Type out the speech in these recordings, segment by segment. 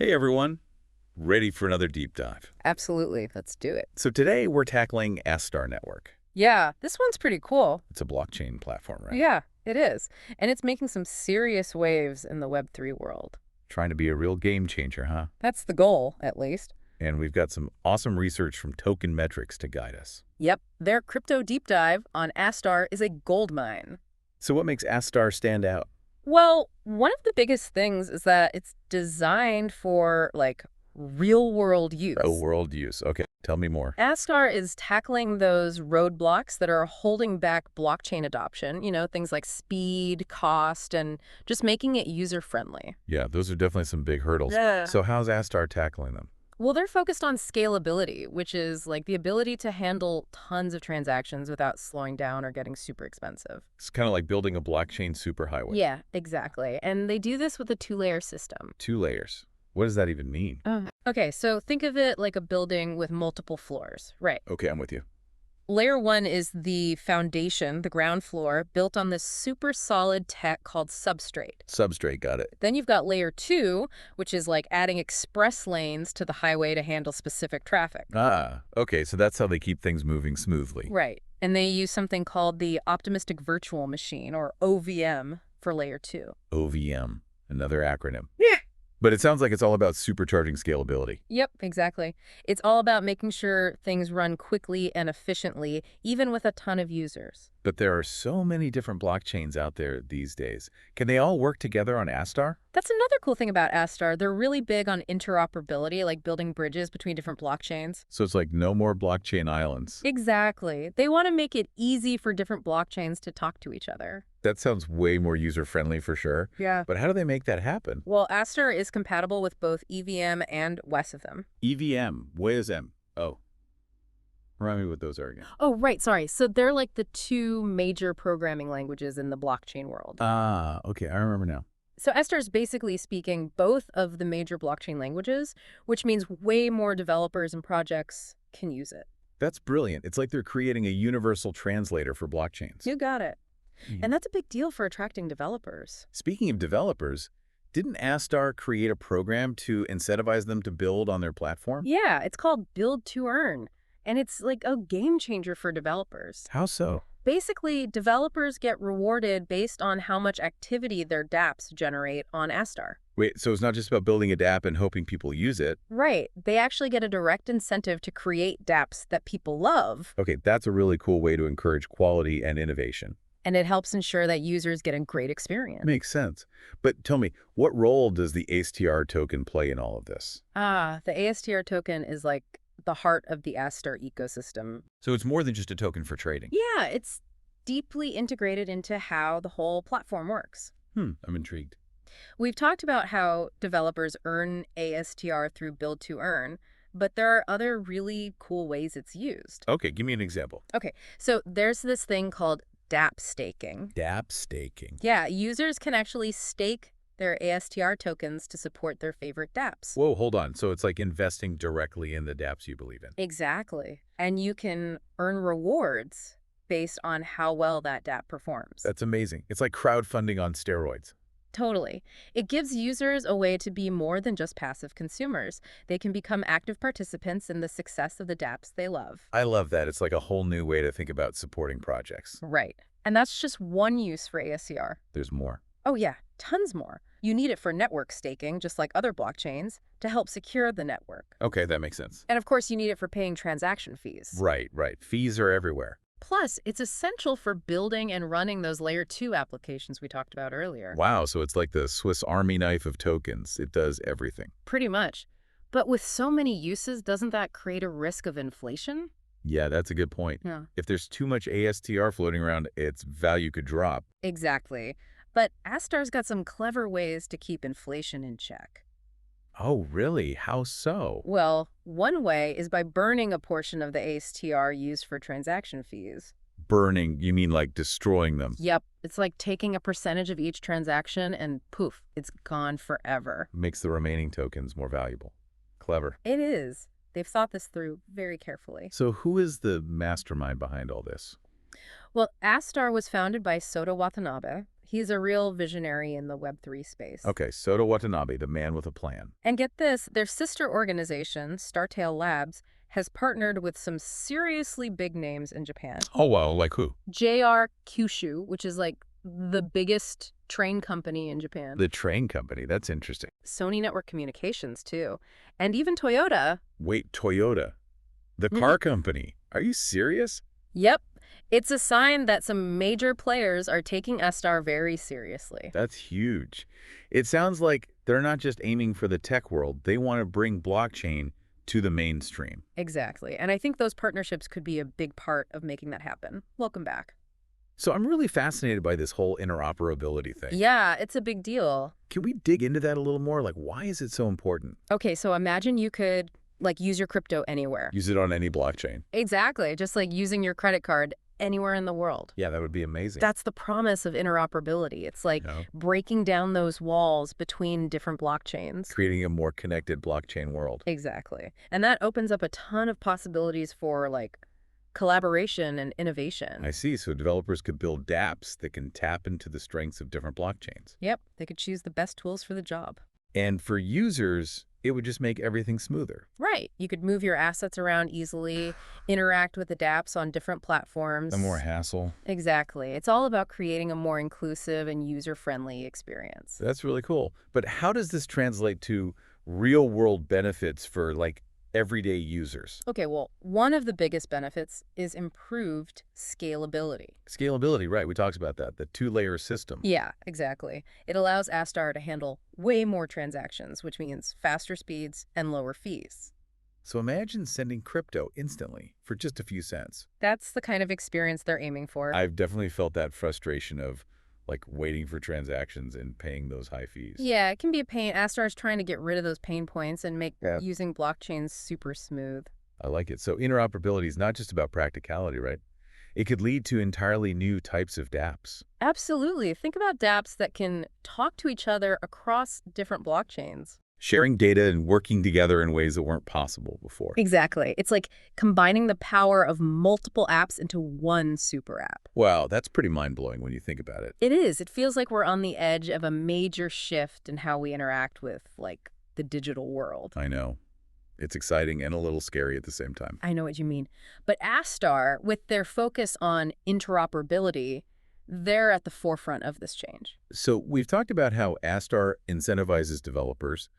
Hey everyone, ready for another deep dive. Absolutely. Let's do it. So today we're tackling Astar Network. Yeah, this one's pretty cool. It's a blockchain platform, right? Yeah, it is. And it's making some serious waves in the Web3 world. Trying to be a real game changer, huh? That's the goal, at least. And we've got some awesome research from Token Metrics to guide us. Yep, their crypto deep dive on Astar is a goldmine. So what makes Astar stand out? Well, one of the biggest things is that it's designed for, real-world use. Real-world use. Okay, tell me more. Astar is tackling those roadblocks that are holding back blockchain adoption, things like speed, cost, and just making it user-friendly. Yeah, those are definitely some big hurdles. Yeah. So how's Astar tackling them? Well, they're focused on scalability, which is the ability to handle tons of transactions without slowing down or getting super expensive. It's kind of like building a blockchain superhighway. Yeah, exactly. And they do this with a two-layer system. 2 layers. What does that even mean? Okay, so think of it like a building with multiple floors. Right. Okay, I'm with you. Layer 1 is the foundation, the ground floor, built on this super solid tech called substrate. Substrate, got it. Then you've got layer 2, which is like adding express lanes to the highway to handle specific traffic. Ah, okay, so that's how they keep things moving smoothly. Right. And they use something called the optimistic virtual machine, or OVM, for layer 2. OVM, another acronym. Yeah. But it sounds like it's all about supercharging scalability. Yep, exactly. It's all about making sure things run quickly and efficiently, even with a ton of users. But there are so many different blockchains out there these days. Can they all work together on Astar? That's another cool thing about Astar. They're really big on interoperability, like building bridges between different blockchains. So it's like no more blockchain islands. Exactly. They want to make it easy for different blockchains to talk to each other. That sounds way more user-friendly for sure. Yeah. But how do they make that happen? Well, Astar is compatible with both EVM and WESM. EVM, WESM. Oh. Remind me what those are again. Oh, right, sorry. So they're like the two major programming languages in the blockchain world. Ah, okay, I remember now. So Astar is basically speaking both of the major blockchain languages, which means way more developers and projects can use it. That's brilliant. It's like they're creating a universal translator for blockchains. You got it. And that's a big deal for attracting developers. Speaking of developers, didn't Astar create a program to incentivize them to build on their platform? Yeah, it's called Build to Earn, and it's like a game changer for developers. How so? Basically, developers get rewarded based on how much activity their dApps generate on Astar. Wait, so it's not just about building a dApp and hoping people use it. Right. They actually get a direct incentive to create dApps that people love. Okay, that's a really cool way to encourage quality and innovation. And it helps ensure that users get a great experience. Makes sense. But tell me, what role does the ASTR token play in all of this? The ASTR token is like the heart of the Astar ecosystem. So it's more than just a token for trading. Yeah, it's deeply integrated into how the whole platform works. I'm intrigued. We've talked about how developers earn ASTR through Build to Earn, but there are other really cool ways it's used. Okay, give me an example. Okay, so there's this thing called dApp staking. dApp staking. Yeah, users can actually stake their ASTR tokens to support their favorite dApps. Whoa, hold on. So it's like investing directly in the dApps you believe in. Exactly. And you can earn rewards based on how well that dApp performs. That's amazing. It's like crowdfunding on steroids. Totally. It gives users a way to be more than just passive consumers. They can become active participants in the success of the dApps they love. I love that. It's like a whole new way to think about supporting projects. Right. And that's just one use for ASTR. There's more. Oh yeah, tons more. You need it for network staking, just like other blockchains, to help secure the network. Okay, that makes sense. And of course, you need it for paying transaction fees. Right. Fees are everywhere. Plus, it's essential for building and running those Layer 2 applications we talked about earlier. Wow, so it's like the Swiss Army knife of tokens. It does everything. Pretty much. But with so many uses, doesn't that create a risk of inflation? Yeah, that's a good point. Yeah. If there's too much ASTR floating around, its value could drop. Exactly. But Astar's got some clever ways to keep inflation in check. Oh, really? How so? Well, one way is by burning a portion of the ASTR used for transaction fees. Burning, you mean like destroying them? Yep. It's like taking a percentage of each transaction and poof, it's gone forever. Makes the remaining tokens more valuable. Clever. It is. They've thought this through very carefully. So who is the mastermind behind all this? Well, Astar was founded by Sota Watanabe, He's a real visionary in the Web3 space. Okay, Soto Watanabe, the man with a plan. And get this, their sister organization, Startail Labs, has partnered with some seriously big names in Japan. Oh, wow, like who? JR Kyushu, which is like the biggest train company in Japan. The train company. That's interesting. Sony Network Communications, too. And even Toyota. Wait, Toyota, the car company. Are you serious? Yep. It's a sign that some major players are taking Astar very seriously. That's huge. It sounds like they're not just aiming for the tech world. They want to bring blockchain to the mainstream. Exactly. And I think those partnerships could be a big part of making that happen. Welcome back. So I'm really fascinated by this whole interoperability thing. Yeah, it's a big deal. Can we dig into that a little more? Like, why is it so important? Okay, so imagine you could, like, use your crypto anywhere. Use it on any blockchain. Exactly. Just like using your credit card anywhere in the world. Yeah, that would be amazing. That's the promise of interoperability. It's like breaking down those walls between different blockchains. Creating a more connected blockchain world. Exactly. And that opens up a ton of possibilities for, like, collaboration and innovation. I see. So developers could build dApps that can tap into the strengths of different blockchains. Yep. They could choose the best tools for the job. And for users, it would just make everything smoother. Right. You could move your assets around easily, interact with the dApps on different platforms. No more hassle. Exactly. It's all about creating a more inclusive and user-friendly experience. That's really cool. But how does this translate to real-world benefits for, like, everyday users? Okay, well, one of the biggest benefits is improved scalability. Scalability, right. We talked about that. The two-layer system. Yeah, exactly. It allows Astar to handle way more transactions, which means faster speeds and lower fees. So imagine sending crypto instantly for just a few cents. That's the kind of experience they're aiming for. I've definitely felt that frustration of, like, waiting for transactions and paying those high fees. Yeah, it can be a pain. Astar's trying to get rid of those pain points and make Yeah. using blockchains super smooth. I like it. So interoperability is not just about practicality, right? It could lead to entirely new types of dApps. Absolutely. Think about dApps that can talk to each other across different blockchains. Sharing data and working together in ways that weren't possible before. Exactly. It's like combining the power of multiple apps into one super app. Wow, that's pretty mind-blowing when you think about it. It is. It feels like we're on the edge of a major shift in how we interact with, like, the digital world. I know. It's exciting and a little scary at the same time. I know what you mean. But Astar, with their focus on interoperability, they're at the forefront of this change. So we've talked about how Astar incentivizes developers,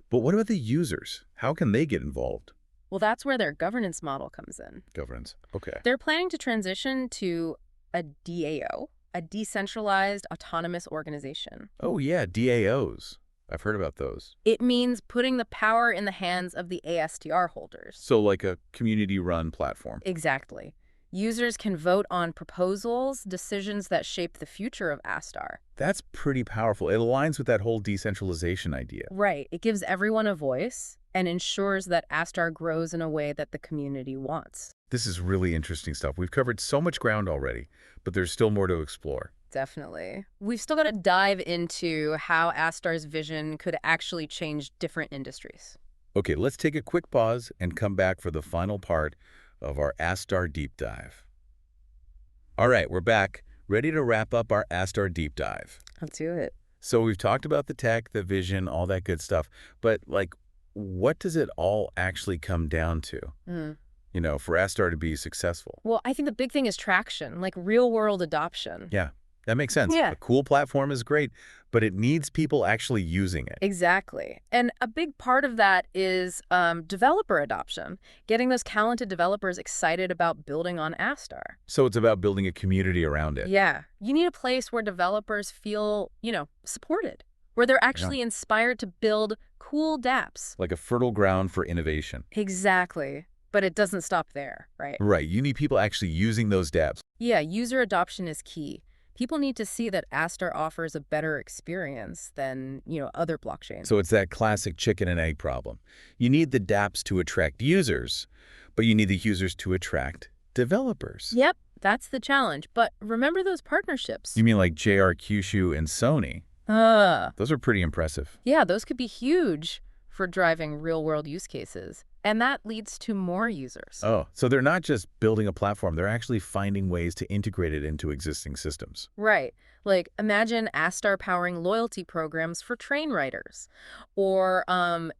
but what about the users? How can they get involved? Well, that's where their governance model comes in. Governance. Okay. They're planning to transition to a DAO, a decentralized autonomous organization. Oh, yeah, DAOs. I've heard about those. It means putting the power in the hands of the ASTR holders. So like a community-run platform. Exactly. Users can vote on proposals, decisions that shape the future of Astar. That's pretty powerful. It aligns with that whole decentralization idea. Right. It gives everyone a voice and ensures that Astar grows in a way that the community wants. This is really interesting stuff. We've covered so much ground already, but there's still more to explore. Definitely. We've still got to dive into how Astar's vision could actually change different industries. Okay, let's take a quick pause and come back for the final part of our Astar Deep Dive. All right, we're back, ready to wrap up our Astar Deep Dive. Let's do it. So we've talked about the tech, the vision, all that good stuff, but, like, what does it all actually come down to, you know, for Astar to be successful? Well, I think the big thing is traction, like real-world adoption. Yeah, that makes sense. Yeah. A cool platform is great, but it needs people actually using it. Exactly. And a big part of that is developer adoption, getting those talented developers excited about building on Astar. So it's about building a community around it. Yeah. You need a place where developers feel, supported, where they're actually inspired to build cool dApps. Like a fertile ground for innovation. Exactly. But it doesn't stop there, right? Right. You need people actually using those dApps. Yeah, user adoption is key. People need to see that Astar offers a better experience than, other blockchains. So it's that classic chicken and egg problem. You need the dApps to attract users, but you need the users to attract developers. Yep, that's the challenge. But remember those partnerships. You mean like JR Kyushu and Sony? Those are pretty impressive. Yeah, those could be huge for driving real-world use cases. And that leads to more users. Oh, so they're not just building a platform, they're actually finding ways to integrate it into existing systems. Right. Like, imagine Astar powering loyalty programs for train riders, or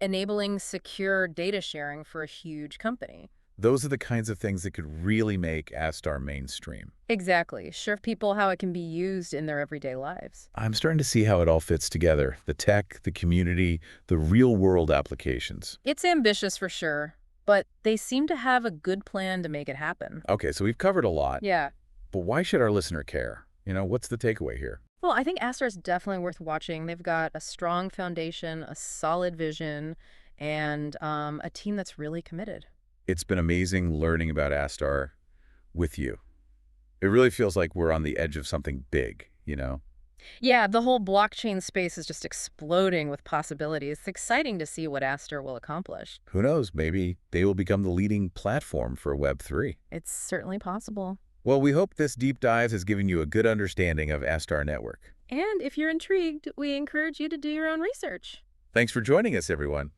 enabling secure data sharing for a huge company. Those are the kinds of things that could really make Astar mainstream. Exactly. Show people how it can be used in their everyday lives. I'm starting to see how it all fits together. The tech, the community, the real-world applications. It's ambitious for sure, but they seem to have a good plan to make it happen. Okay, so we've covered a lot, Yeah. but why should our listener care? What's the takeaway here? Well, I think Astar is definitely worth watching. They've got a strong foundation, a solid vision, and a team that's really committed. It's been amazing learning about Astar with you. It really feels like we're on the edge of something big. Yeah, the whole blockchain space is just exploding with possibilities. It's exciting to see what Astar will accomplish. Who knows, maybe they will become the leading platform for Web3. It's certainly possible. Well, we hope this deep dive has given you a good understanding of Astar Network. And if you're intrigued, we encourage you to do your own research. Thanks for joining us, everyone.